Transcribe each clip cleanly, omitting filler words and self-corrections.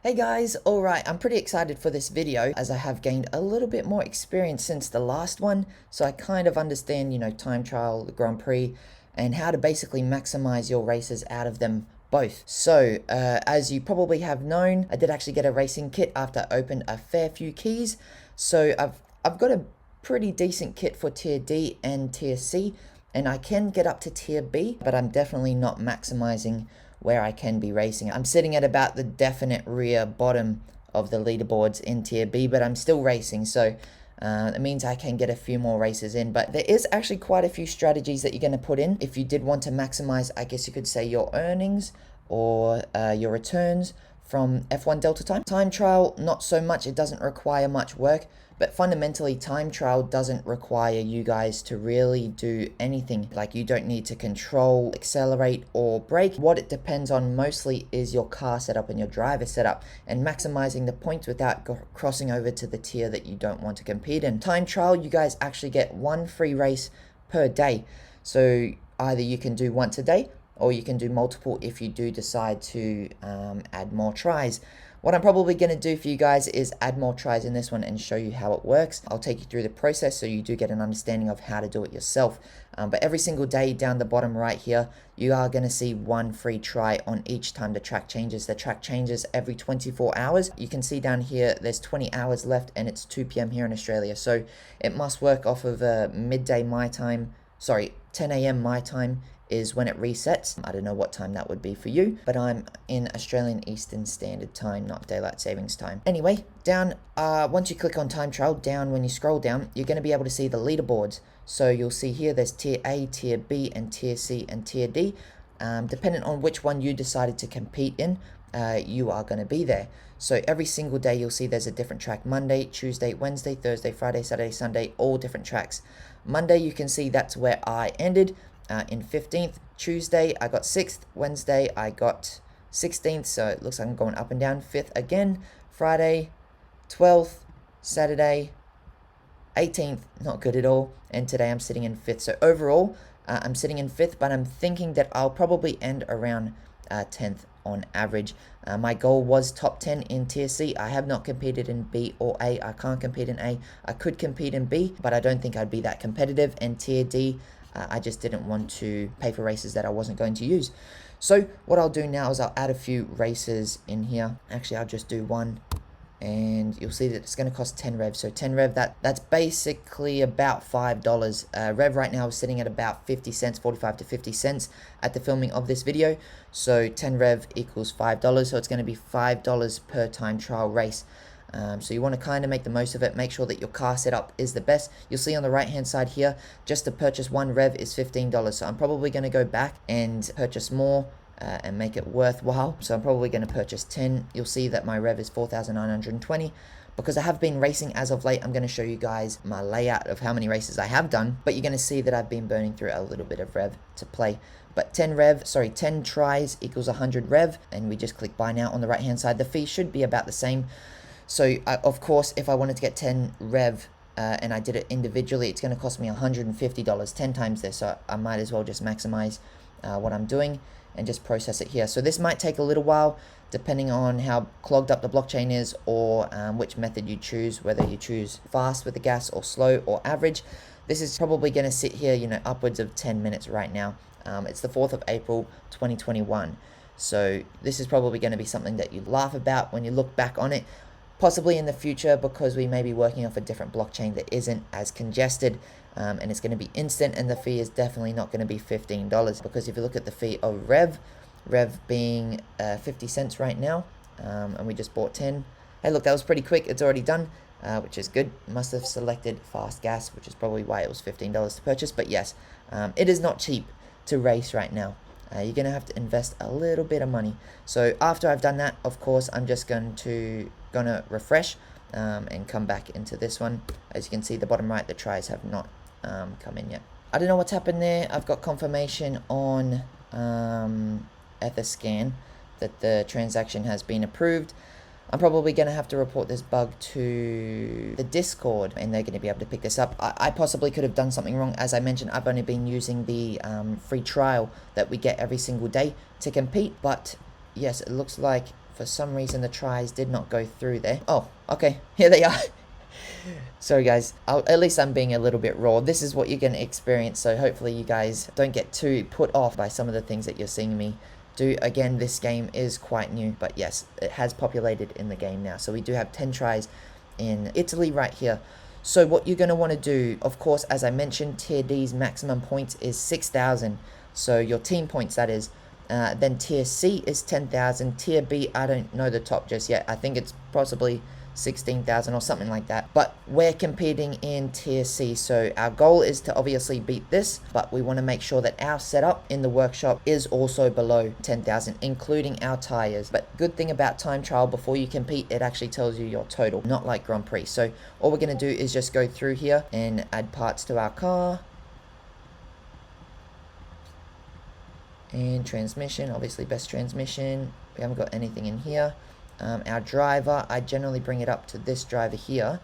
Hey guys, alright, I'm pretty excited for this video as I have gained a little bit more experience since the last one, so I kind of understand, time trial, the Grand Prix, and how to basically maximize your races out of them both. So, as you probably have known, I did actually get a racing kit after I opened a fair few keys, so I've got a pretty decent kit for Tier D and Tier C, and I can get up to Tier B, but I'm definitely not maximizing where I can be racing. I'm sitting at about the definite rear bottom of the leaderboards in Tier B, but I'm still racing, so it means I can get a few more races in. But there is actually quite a few strategies that you're going to put in if you did want to maximize, I guess you could say, your earnings or your returns from F1 Delta Time. Time trial, not so much. It doesn't require much work, but fundamentally time trial doesn't require you guys to really do anything. Like, you don't need to control, accelerate, or brake. What it depends on mostly is your car setup and your driver setup, and maximizing the points without crossing over to the tier that you don't want to compete in. Time trial, you guys actually get one free race per day, so either you can do once a day or you can do multiple if you do decide to add more tries. What I'm probably going to do for you guys is add more tries in this one and show you how it works. I'll take you through the process so you do get an understanding of how to do it yourself. But every single day down the bottom right here, you are going to see one free try on each time the track changes. The track changes every 24 hours. You can see down here there's 20 hours left and it's 2 p.m. here in Australia. So it must work off of midday my time, 10 a.m. my time is when it resets. I don't know what time that would be for you, but I'm in Australian Eastern Standard Time, not Daylight Savings Time. Anyway, down, once you click on time trial, down when you scroll down, you're going to be able to see the leaderboards. So you'll see here there's Tier A, Tier B, and Tier C, and Tier D. Depending on which one you decided to compete in, you are going to be there. So every single day you'll see there's a different track. Monday, Tuesday, Wednesday, Thursday, Friday, Saturday, Sunday, all different tracks. Monday, you can see that's where I ended. In 15th. Tuesday I got 6th. Wednesday I got 16th, so it looks like I'm going up and down. 5th again. Friday 12th. Saturday 18th, not good at all, and today I'm sitting in 5th. So overall I'm sitting in 5th, but I'm thinking that I'll probably end around 10th on average. My goal was top 10 in Tier C. I have not competed in B or A. I can't compete in A. I could compete in B, but I don't think I'd be that competitive. And Tier D, I just didn't want to pay for races that I wasn't going to use. So what I'll do now is I'll add a few races in here. Actually, I'll just do one, and you'll see that it's going to cost 10 rev. So 10 rev, that's basically about $5. Rev right now is sitting at about 50 cents, 45 to 50 cents at the filming of this video. So 10 rev equals $5. So it's going to be $5 per time trial race. So you want to kind of make the most of it. Make sure that your car setup is the best. You'll see on the right hand side here, just to purchase one rev is $15. So I'm probably going to go back and purchase more and make it worthwhile. So I'm probably going to purchase 10. You'll see that my rev is 4,920. Because I have been racing as of late, I'm going to show you guys my layout of how many races I have done. But you're going to see that I've been burning through a little bit of rev to play. But 10 tries equals 100 rev. And we just click buy now on the right hand side. The fee should be about the same. So, of course, if I wanted to get 10 rev and I did it individually, it's going to cost me $150, 10 times this. So I might as well just maximize what I'm doing and just process it here. So this might take a little while, depending on how clogged up the blockchain is or which method you choose, whether you choose fast with the gas or slow or average. This is probably going to sit here, upwards of 10 minutes right now. It's the 4th of April, 2021. So this is probably going to be something that you laugh about when you look back on it. Possibly in the future, because we may be working off a different blockchain that isn't as congested, and it's going to be instant, and the fee is definitely not going to be $15, because if you look at the fee of rev being 50 cents right now, and we just bought 10. Hey, look, that was pretty quick. It's already done, which is good. Must have selected fast gas, which is probably why it was $15 to purchase. But yes, it is not cheap to race right now. You're going to have to invest a little bit of money. So after I've done that, of course, I'm just going to refresh and come back into this one. As you can see, the bottom right, the tries have not come in yet. I don't know what's happened there. I've got confirmation on Etherscan that the transaction has been approved. I'm probably going to have to report this bug to the Discord, and they're going to be able to pick this up. I possibly could have done something wrong. As I mentioned, I've only been using the free trial that we get every single day to compete. But yes, it looks like For some reason, the tries did not go through there. Oh, okay, here they are. Sorry guys, at least I'm being a little bit raw. This is what you're going to experience, so hopefully you guys don't get too put off by some of the things that you're seeing me do. Again, this game is quite new, but yes, it has populated in the game now. So we do have 10 tries in Italy right here. So what you're going to want to do, of course, as I mentioned, Tier D's maximum points is 6,000. So your team points, that is. Then Tier C is 10,000. Tier B, I don't know the top just yet. I think it's possibly 16,000 or something like that. But we're competing in Tier C, so our goal is to obviously beat this, but we want to make sure that our setup in the workshop is also below 10,000, including our tires. But good thing about time trial, before you compete, it actually tells you your total, not like Grand Prix. So all we're going to do is just go through here and add parts to our car. And transmission, obviously best transmission. We haven't got anything in here. Our driver, I generally bring it up to this driver here,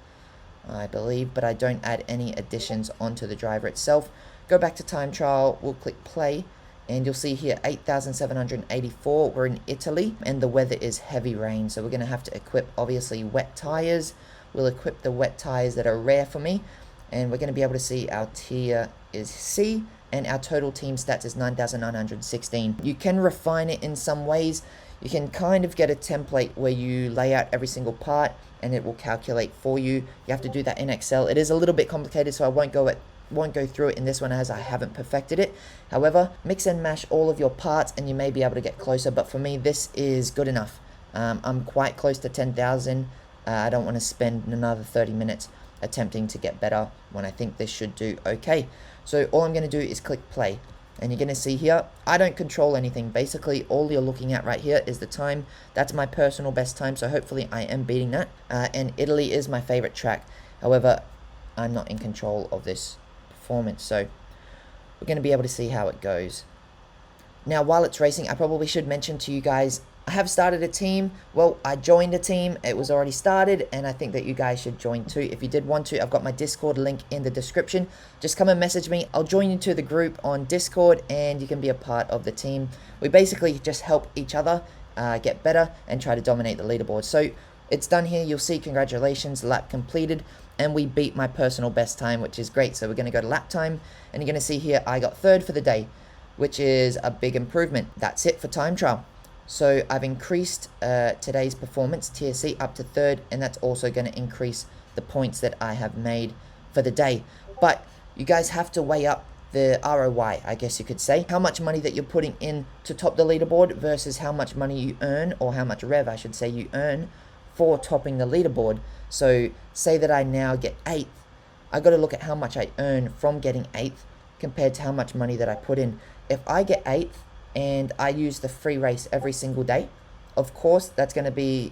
I believe, but I don't add any additions onto the driver itself. Go back to time trial, we'll click play, and you'll see here 8,784. We're in Italy, and the weather is heavy rain, so we're going to have to equip, obviously, wet tires. We'll equip the wet tires that are rare for me, and we're going to be able to see our tier is C, and our total team stats is 9,916. You can refine it in some ways. You can kind of get a template where you lay out every single part and it will calculate for you. You have to do that in Excel. It is a little bit complicated, so I won't go through it in this one as I haven't perfected it. However, mix and mash all of your parts and you may be able to get closer, but for me this is good enough. I'm quite close to 10,000. I don't want to spend another 30 minutes attempting to get better when I think this should do okay. So all I'm going to do is click play. And you're going to see here, I don't control anything. Basically, all you're looking at right here is the time. That's my personal best time, so hopefully I am beating that. And Italy is my favorite track. However, I'm not in control of this performance, so we're going to be able to see how it goes. Now, while it's racing, I probably should mention to you guys, I have started a team. Well, I joined a team. It was already started, and I think that you guys should join too. If you did want to, I've got my Discord link in the description. Just come and message me. I'll join you to the group on Discord, and you can be a part of the team. We basically just help each other get better and try to dominate the leaderboard. So it's done here. You'll see, congratulations, lap completed, and we beat my personal best time, which is great. So we're going to go to lap time, and you're going to see here I got third for the day, which is a big improvement. That's it for time trial. So I've increased today's performance, Tier C, up to third, and that's also going to increase the points that I have made for the day. But you guys have to weigh up the ROI, I guess you could say. How much money that you're putting in to top the leaderboard versus how much money you earn, or how much rev, I should say, you earn for topping the leaderboard. So say that I now get 8th. I got to look at how much I earn from getting 8th compared to how much money that I put in. If I get 8th, and I use the free race every single day, of course that's going to be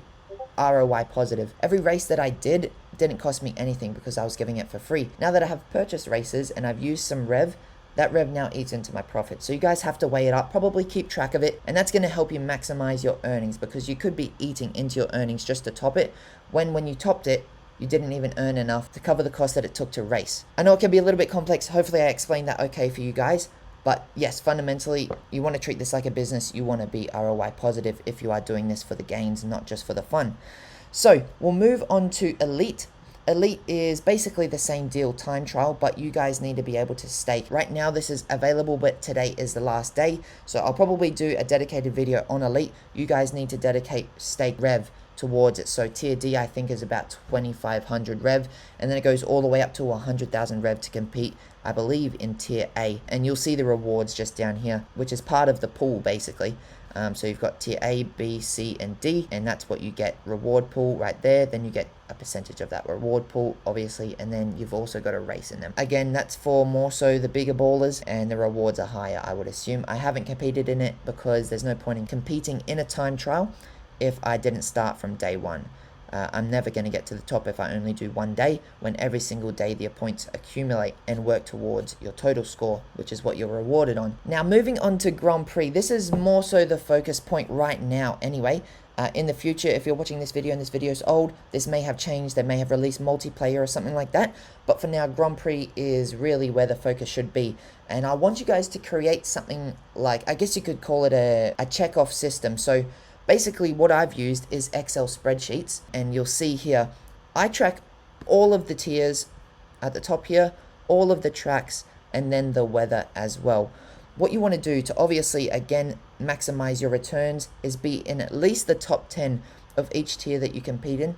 ROI positive. Every race that I didn't cost me anything because I was giving it for free. Now that I have purchased races and I've used some rev, that rev now eats into my profit. So you guys have to weigh it up, probably keep track of it, and that's going to help you maximize your earnings, because you could be eating into your earnings just to top it, when you topped it, you didn't even earn enough to cover the cost that it took to race. I know it can be a little bit complex. Hopefully I explained that okay for you guys. But yes, fundamentally, you want to treat this like a business. You want to be ROI positive if you are doing this for the gains and not just for the fun. So we'll move on to Elite. Elite is basically the same deal, time trial, but you guys need to be able to stake. Right now this is available, but today is the last day. So I'll probably do a dedicated video on Elite. You guys need to dedicate stake rev towards it. So Tier D, I think, is about 2,500 rev, and then it goes all the way up to 100,000 rev to compete, I believe, in Tier A. And you'll see the rewards just down here, which is part of the pool basically. So you've got Tier A, B, C, and D, and that's what you get. Reward pool right there. Then you get a percentage of that reward pool, obviously, and then you've also got a race in them. Again, that's for more so the bigger ballers, and the rewards are higher, I would assume. I haven't competed in it because there's no point in competing in a time trial if I didn't start from day one. I'm never going to get to the top if I only do one day, when every single day the points accumulate and work towards your total score, which is what you're rewarded on. Now moving on to Grand Prix, this is more so the focus point right now anyway. In the future, if you're watching this video and this video is old, this may have changed. They may have released multiplayer or something like that, but for now Grand Prix is really where the focus should be. And I want you guys to create something like, I guess you could call it a check-off system. So Basically what I've used is Excel spreadsheets, and you'll see here I track all of the tiers at the top here, all of the tracks, and then the weather as well. What you want to do to obviously again maximize your returns is be in at least the top 10 of each tier that you compete in,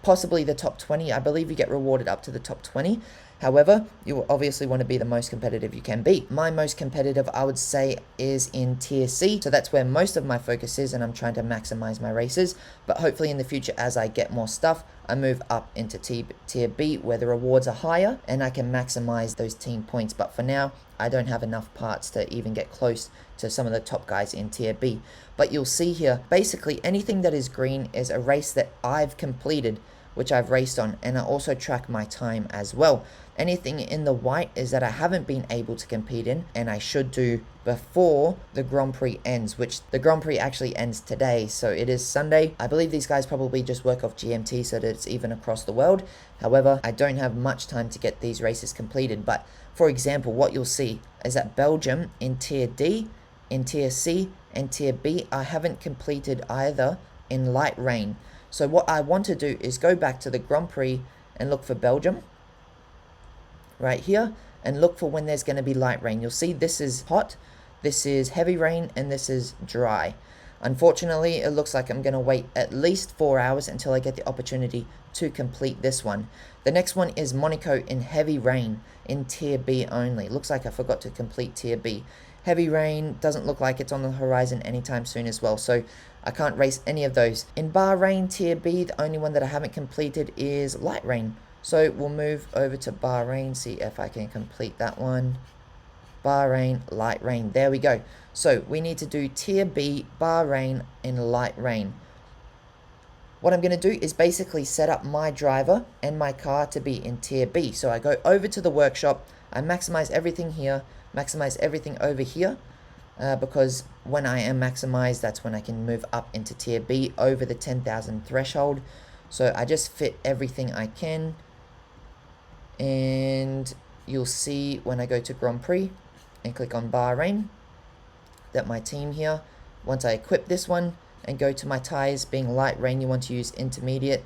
possibly the top 20. I believe you get rewarded up to the top 20. However, you obviously want to be the most competitive you can be. My most competitive, I would say, is in tier C. So that's where most of my focus is, and I'm trying to maximize my races. But hopefully in the future, as I get more stuff, I move up into tier B, where the rewards are higher, and I can maximize those team points. But for now, I don't have enough parts to even get close to some of the top guys in tier B. But you'll see here, basically anything that is green is a race that I've completed, which I've raced on, and I also track my time as well. Anything in the white is that I haven't been able to compete in, and I should do before the Grand Prix ends, which the Grand Prix actually ends today, so it is Sunday. I believe these guys probably just work off GMT so that it's even across the world. However, I don't have much time to get these races completed, but for example, what you'll see is that Belgium in tier D, in tier C, and tier B, I haven't completed either in light rain. So what I want to do is go back to the Grand Prix and look for Belgium right here, and look for when there's going to be light rain. You'll see this is hot, this is heavy rain, and this is dry. Unfortunately, it looks like I'm going to wait at least 4 hours until I get the opportunity to complete this one. The next one is Monaco in heavy rain in tier B only. Looks like I forgot to complete tier B. Heavy rain doesn't look like it's on the horizon anytime soon as well, so I can't race any of those. In Bahrain tier B, the only one that I haven't completed is light rain. So we'll move over to Bahrain, see if I can complete that one. Bahrain, light rain, there we go. So we need to do tier B, Bahrain in light rain. What I'm going to do is basically set up my driver and my car to be in tier B. So I go over to the workshop, I maximize everything here, maximize everything over here, because when I am maximized, that's when I can move up into tier B over the 10,000 threshold. So I just fit everything I can, and you'll see when I go to Grand Prix and click on Bahrain that my team here, once I equip this one and go to my tires being light rain, you want to use intermediate,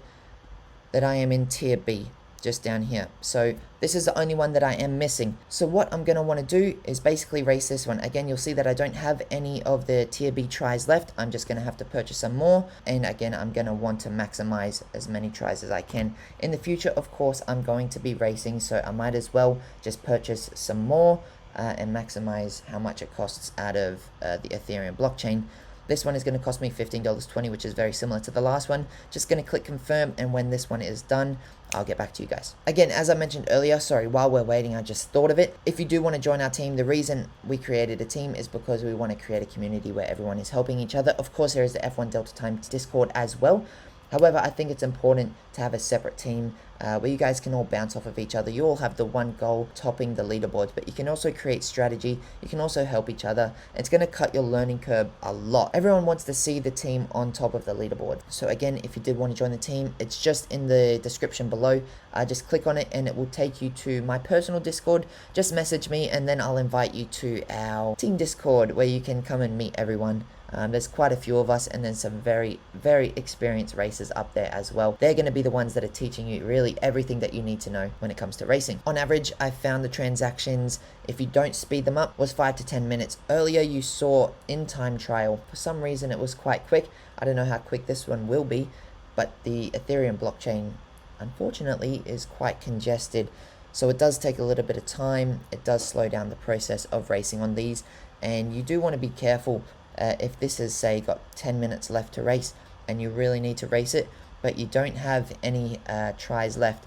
that I am in tier B, just down here. So this is the only one that I am missing. So what I'm going to want to do is basically race this one. Again, you'll see that I don't have any of the tier B tries left. I'm just going to have to purchase some more. And again, I'm going to want to maximize as many tries as I can. In the future, of course, I'm going to be racing, so I might as well just purchase some more and maximize how much it costs out of the Ethereum blockchain. This one is going to cost me $15.20, which is very similar to the last one. Just going to click confirm, and when this one is done, I'll get back to you guys. Again, as I mentioned earlier, sorry, while we're waiting, I just thought of it. If you do want to join our team, the reason we created a team is because we want to create a community where everyone is helping each other. Of course, there is the F1 Delta Time Discord as well. However, I think it's important to have a separate team where you guys can all bounce off of each other. You all have the one goal, topping the leaderboards, but you can also create strategy. You can also help each other. It's going to cut your learning curve a lot. Everyone wants to see the team on top of the leaderboard. So again, if you did want to join the team, it's just in the description below. Just click on it and it will take you to my personal Discord. Just message me and then I'll invite you to our team Discord where you can come and meet everyone. There's quite a few of us, and then some very, very experienced racers up there as well. They're going to be the ones that are teaching you really everything that you need to know when it comes to racing. On average, I found the transactions, if you don't speed them up, was 5 to 10 minutes. Earlier, you saw in time trial. For some reason, it was quite quick. I don't know how quick this one will be, but the Ethereum blockchain, unfortunately, is quite congested. So it does take a little bit of time. It does slow down the process of racing on these, and you do want to be careful. If this has, say, got 10 minutes left to race and you really need to race it, but you don't have any tries left,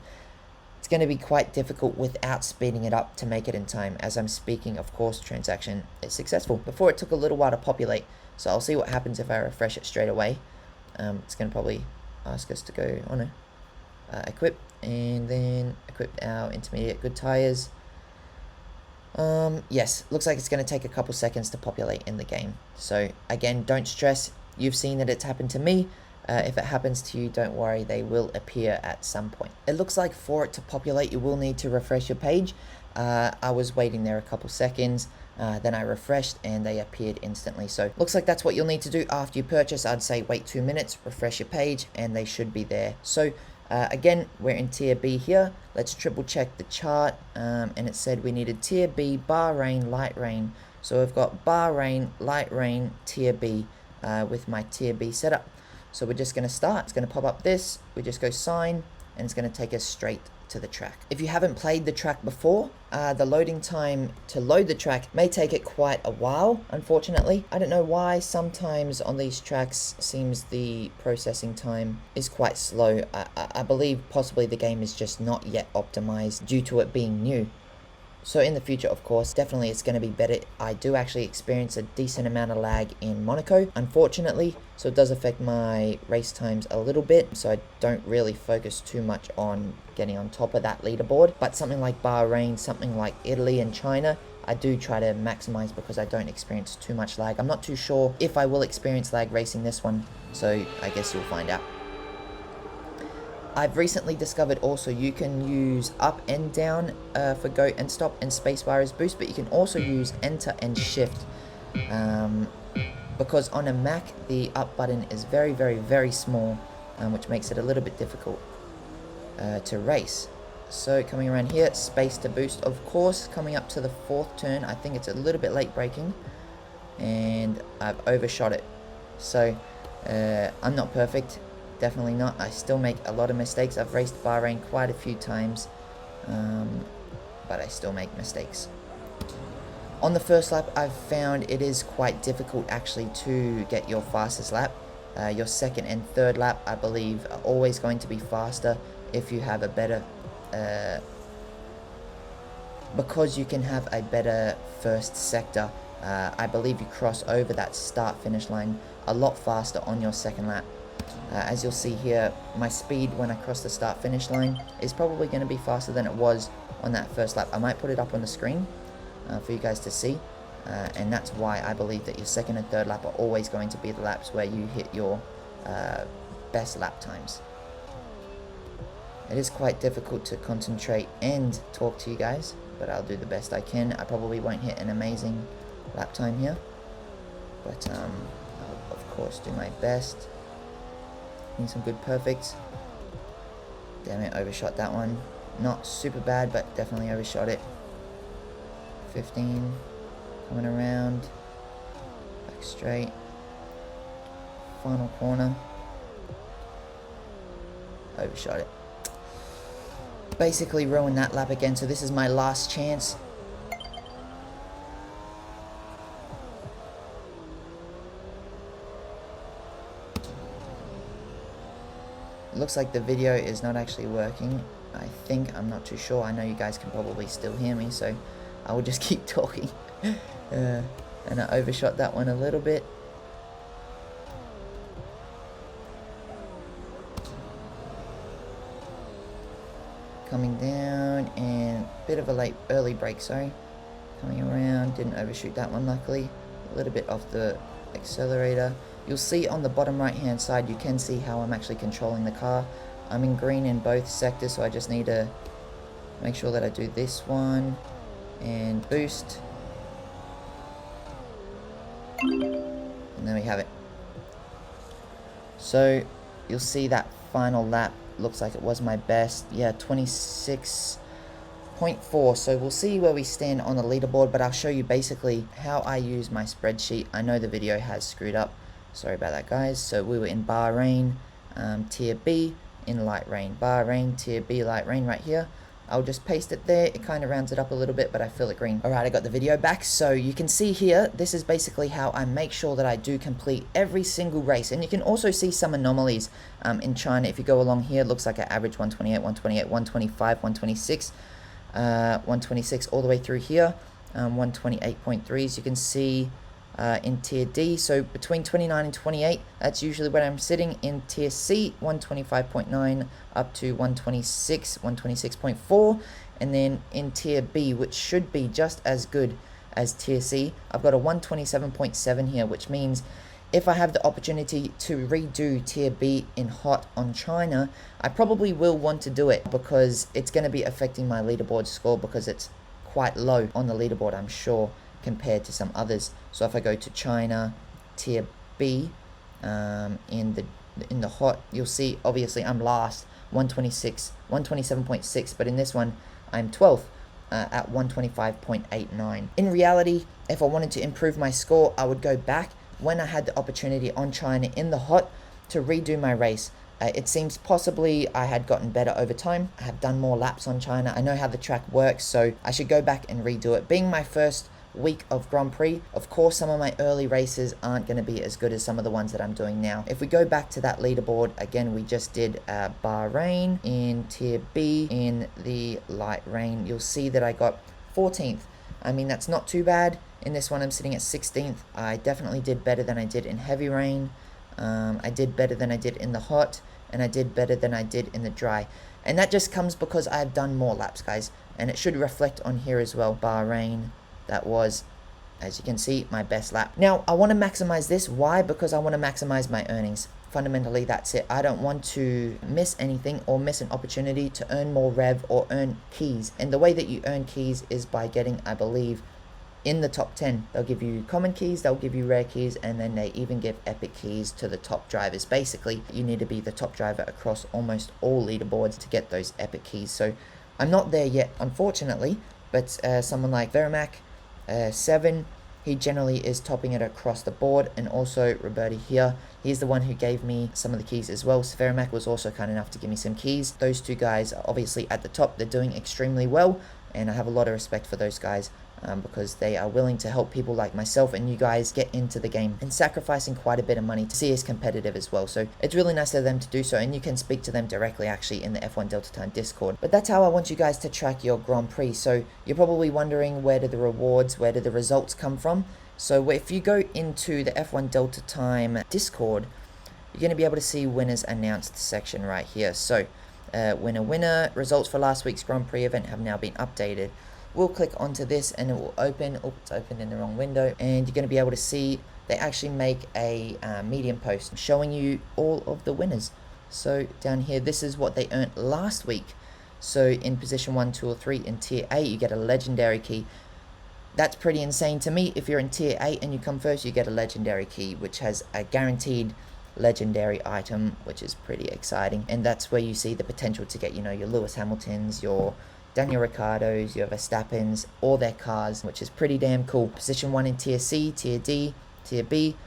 it's going to be quite difficult without speeding it up to make it in time. As I'm speaking, of course, transaction is successful. Before, it took a little while to populate, so I'll see what happens if I refresh it straight away. It's going to probably ask us to go on equip, and then equip our intermediate good tires. Yes, looks like it's going to take a couple seconds to populate in the game. So again, don't stress. You've seen that it's happened to me. If it happens to you, don't worry, they will appear at some point. It looks like for it to populate, you will need to refresh your page. I was waiting there a couple seconds. Then I refreshed and they appeared instantly. So looks like that's what you'll need to do after you purchase. I'd say wait 2 minutes, refresh your page, and they should be there. So again, we're in tier B here. Let's triple check the chart, and it said we needed tier B, Bahrain, light rain. So we've got Bahrain, light rain, tier B with my tier B setup. So we're just going to start. It's going to pop up this. We just go sign, and it's going to take us straight to the track. If you haven't played the track before, the loading time to load the track may take it quite a while, unfortunately. I don't know why. Sometimes on these tracks seems the processing time is quite slow. I believe possibly the game is just not yet optimized due to it being new. So in the future, of course, definitely it's going to be better. I do actually experience a decent amount of lag in Monaco, unfortunately, so it does affect my race times a little bit, so I don't really focus too much on getting on top of that leaderboard. But something like Bahrain, something like Italy and China, I do try to maximize because I don't experience too much lag. I'm not too sure if I will experience lag racing this one, so I guess you'll find out. I've recently discovered also you can use up and down for go and stop, and spacebar is boost, but you can also use enter and shift because on a Mac the up button is very, very, very small, which makes it a little bit difficult to race. So coming around here, space to boost, of course. Coming up to the 4th turn, I think it's a little bit late braking, and I've overshot it. So I'm not perfect. Definitely not. I still make a lot of mistakes. I've raced Bahrain quite a few times, but I still make mistakes. On the first lap, I've found it is quite difficult actually to get your fastest lap. Your second and third lap, I believe, are always going to be faster if you have a better, because you can have a better first sector. I believe you cross over that start-finish line a lot faster on your second lap. As you'll see here, my speed when I cross the start-finish line is probably going to be faster than it was on that first lap. I might put it up on the screen for you guys to see, and that's why I believe that your second and third lap are always going to be the laps where you hit your best lap times. It is quite difficult to concentrate and talk to you guys, but I'll do the best I can. I probably won't hit an amazing lap time here, but I'll of course do my best. Need some good perfects. Damn it, overshot that one. Not super bad, but definitely overshot it. 15. Coming around. Back straight. Final corner. Overshot it. Basically ruined that lap again, so this is my last chance. Looks like the video is not actually working. I think, I'm not too sure. I know you guys can probably still hear me, so I will just keep talking. And I overshot that one a little bit. Coming down, and a bit of a early break, sorry. Coming around, didn't overshoot that one luckily. A little bit off the accelerator. You'll see on the bottom right hand side, you can see how I'm actually controlling the car. I'm in green in both sectors, so I just need to make sure that I do this one and boost. And there we have it. So you'll see that final lap looks like it was my best. Yeah, 26.4. So we'll see where we stand on the leaderboard, but I'll show you basically how I use my spreadsheet. I know the video has screwed up. Sorry about that, guys. So we were in Bahrain, tier B, in light rain. Bahrain, tier B, light rain right here. I'll just paste it there. It kind of rounds it up a little bit, but I fill it green. Alright, I got the video back. So you can see here, this is basically how I make sure that I do complete every single race. And you can also see some anomalies in China. If you go along here, it looks like I average 128, 128, 125, 126, 126 all the way through here. 128.3s. You can see in tier D, so between 29 and 28, that's usually where I'm sitting. In tier C, 125.9 up to 126, 126.4, and then in tier B, which should be just as good as tier C, I've got a 127.7 here, which means if I have the opportunity to redo tier B in hot on China, I probably will want to do it because it's going to be affecting my leaderboard score because it's quite low on the leaderboard, I'm sure, compared to some others. So if I go to China, tier B, in the hot, you'll see obviously I'm last, 127.6, but in this one I'm 12th at 125.89. In reality, if I wanted to improve my score, I would go back when I had the opportunity on China in the hot to redo my race. It seems possibly I had gotten better over time. I have done more laps on China. I know how the track works, so I should go back and redo it. Being my first week of Grand Prix, of course some of my early races aren't going to be as good as some of the ones that I'm doing now. If we go back to that leaderboard again, we just did Bahrain in tier B in the light rain. You'll see that I got 14th. I mean, that's not too bad. In this one I'm sitting at 16th. I definitely did better than I did in heavy rain. I did better than I did in the hot, and I did better than I did in the dry. And that just comes because I've done more laps, guys, and it should reflect on here as well. Bahrain, that was, as you can see, my best lap. Now I want to maximize this. Why? Because I want to maximize my earnings. Fundamentally, that's it. I don't want to miss anything or miss an opportunity to earn more rev or earn keys. And the way that you earn keys is by getting, I believe, in the top 10. They'll give you common keys, they'll give you rare keys, and then they even give epic keys to the top drivers. Basically, you need to be the top driver across almost all leaderboards to get those epic keys. So I'm not there yet, unfortunately, but someone like Verimac 7, he generally is topping it across the board. And also Roberti here, he's the one who gave me some of the keys as well. So Verimac was also kind enough to give me some keys. Those two guys are obviously at the top. They're doing extremely well, and I have a lot of respect for those guys. Because they are willing to help people like myself and you guys get into the game, and sacrificing quite a bit of money to see us competitive as well. So it's really nice of them to do so, and you can speak to them directly actually in the F1 Delta Time Discord. But that's how I want you guys to track your Grand Prix. So you're probably wondering, where do the rewards, where do the results come from? So if you go into the F1 Delta Time Discord, you're going to be able to see winners announced section right here. So winner, results for last week's Grand Prix event have now been updated. We'll click onto this and it will open. Oh, it's opened in the wrong window. And you're going to be able to see they actually make a Medium post showing you all of the winners. So down here, this is what they earned last week. So in position 1, 2, or 3 in tier A, you get a legendary key. That's pretty insane to me. If you're in tier 8 and you come first, you get a legendary key, which has a guaranteed legendary item, which is pretty exciting. And that's where you see the potential to get, you know, your Lewis Hamiltons, your Daniel Ricciardo's, your Verstappen's, all their cars, which is pretty damn cool. Position 1 in tier C, tier D, tier B.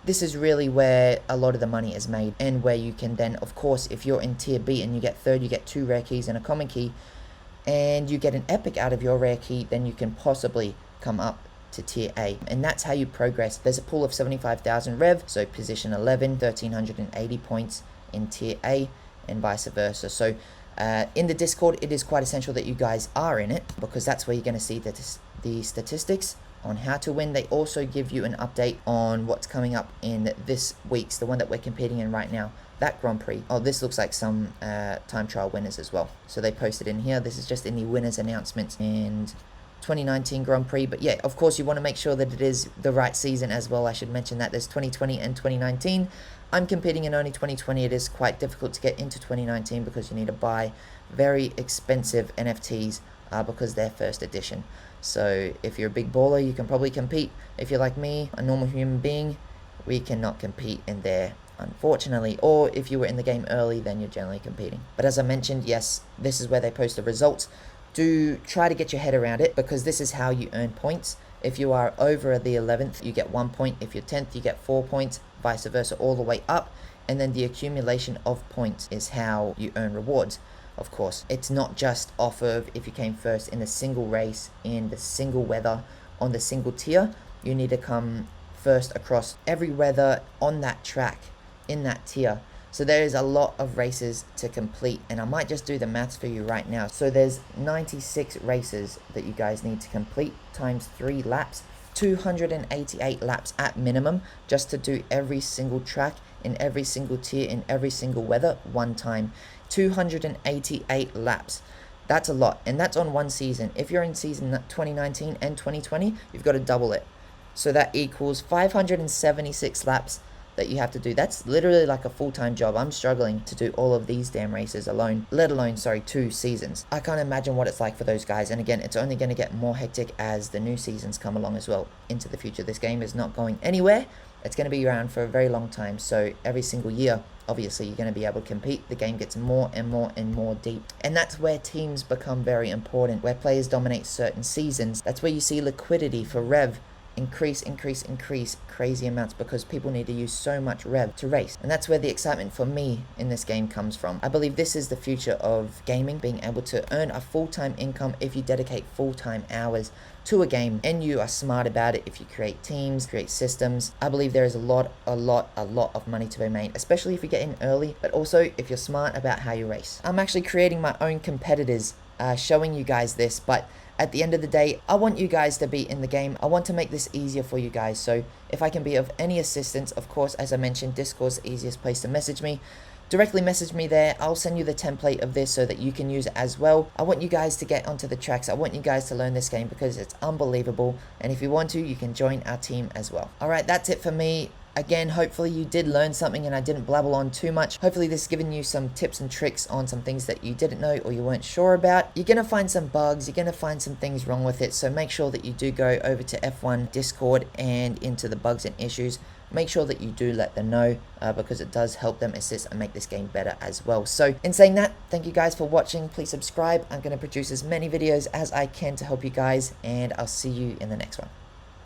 This is really where a lot of the money is made, and where you can then, of course, if you're in tier B and you get third, you get 2 rare keys and a common key, and you get an epic out of your rare key, then you can possibly come up to tier A, and that's how you progress. There's a pool of 75,000 rev, so position 11, 1380 points in tier A, and vice versa. So in the Discord, it is quite essential that you guys are in it, because that's where you're going to see the statistics on how to win. They also give you an update on what's coming up in this week's, the one that we're competing in right now, that Grand Prix. Oh, this looks like some time trial winners as well. So they posted in here. This is just in the winners announcements and 2019 Grand Prix. But yeah, of course, you want to make sure that it is the right season as well. I should mention that there's 2020 and 2019. I'm competing in only 2020. It is quite difficult to get into 2019 because you need to buy very expensive NFTs because they're first edition. So if you're a big baller, you can probably compete. If you're like me, a normal human being, we cannot compete in there, unfortunately. Or if you were in the game early, then you're generally competing. But as I mentioned, yes, this is where they post the results. Do try to get your head around it, because this is how you earn points. If you are over the 11th, you get 1 point. If you're 10th, you get 4 points, vice versa, all the way up. And then the accumulation of points is how you earn rewards. Of course, it's not just off of if you came first in a single race, in the single weather, on the single tier. You need to come first across every weather on that track, in that tier. So there is a lot of races to complete, and I might just do the maths for you right now. So there's 96 races that you guys need to complete times 3 laps, 288 laps at minimum, just to do every single track in every single tier in every single weather one time. 288 laps. That's a lot, and that's on one season. If you're in season 2019 and 2020, you've got to double it. So that equals 576 laps that you have to do. That's literally like a full-time job. I'm struggling to do all of these damn races alone, let alone, sorry, 2 seasons. I can't imagine what it's like for those guys. And again, it's only going to get more hectic as the new seasons come along as well into the future. This game is not going anywhere. It's going to be around for a very long time. So every single year, obviously, you're going to be able to compete. The game gets more and more and more deep. And that's where teams become very important, where players dominate certain seasons. That's where you see liquidity for rev increase crazy amounts, because people need to use so much rev to race. And that's where the excitement for me in this game comes from. I believe this is the future of gaming, being able to earn a full-time income if you dedicate full-time hours to a game and you are smart about it. If you create teams, create systems, I believe there is a lot of money to be made, especially if you get in early, but also if you're smart about how you race. I'm actually creating my own competitors, showing you guys this, but at the end of the day, I want you guys to be in the game. I want to make this easier for you guys. So if I can be of any assistance, of course, as I mentioned, Discord's the easiest place to message me. Directly message me there. I'll send you the template of this so that you can use it as well. I want you guys to get onto the tracks. I want you guys to learn this game because it's unbelievable. And if you want to, you can join our team as well. All right, that's it for me. Again, hopefully you did learn something and I didn't blabble on too much. Hopefully this has given you some tips and tricks on some things that you didn't know or you weren't sure about. You're going to find some bugs, you're going to find some things wrong with it, so make sure that you do go over to F1 Discord and into the bugs and issues. Make sure that you do let them know because it does help them assist and make this game better as well. So in saying that, thank you guys for watching. Please subscribe. I'm going to produce as many videos as I can to help you guys, and I'll see you in the next one.